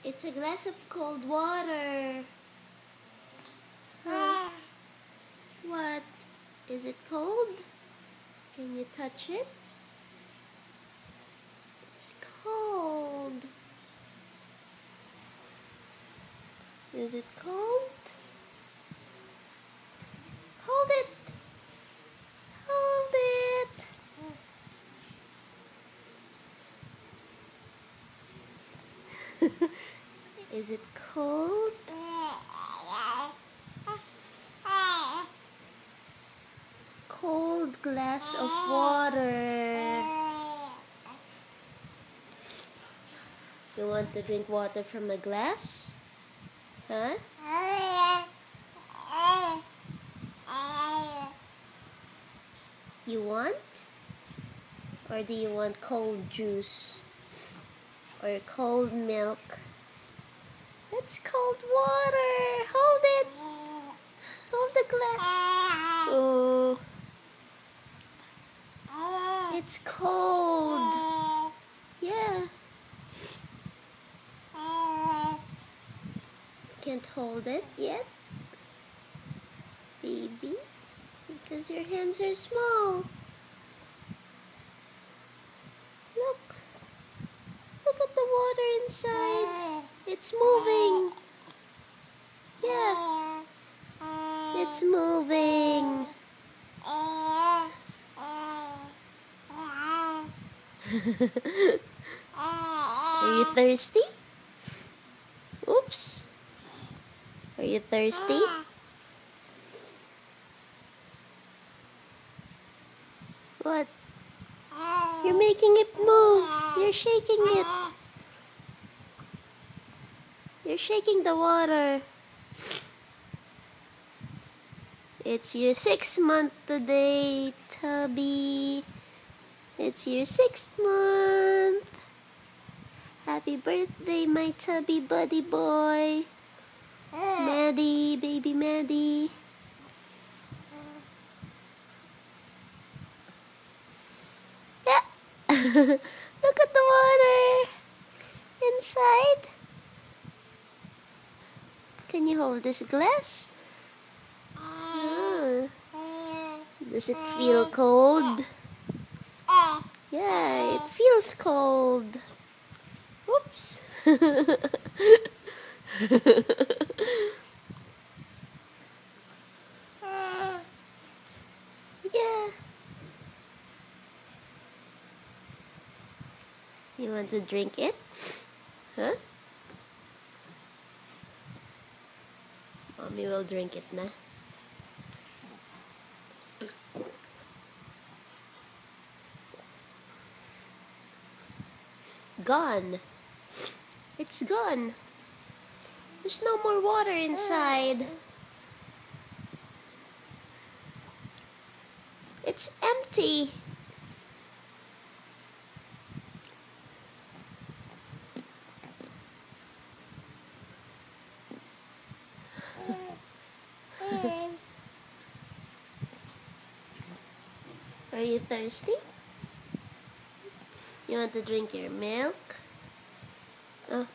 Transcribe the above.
It's a glass of cold water. Huh? What? Is it cold? Can you touch it? It's cold. Is it cold? Hold it. Hold it. Is it cold? Cold glass of water. You want to drink water from a glass? Huh? You want? Or do you want cold juice? Or cold milk? That's cold water. Hold it. Hold the glass. Oh. It's cold. Yeah. Can't hold it yet, baby, because your hands are small. Look. Look at the water inside. It's moving. Yeah. It's moving. Are you thirsty? Oops. Are you thirsty? What? You're making it move. You're shaking it. You're shaking the water. It's your 6th month today, Tubby. It's your 6th month. Happy birthday, my Tubby buddy boy. Maddie, baby Maddie. Yeah. Look at the water inside. Can you hold this glass? Does it feel cold? Yeah, it feels cold. Oops. Yeah. You want to drink it? Huh? Mommy will drink it na. Gone. It's gone. There's no more water inside. It's empty. Are you thirsty? You want to drink your milk? Oh.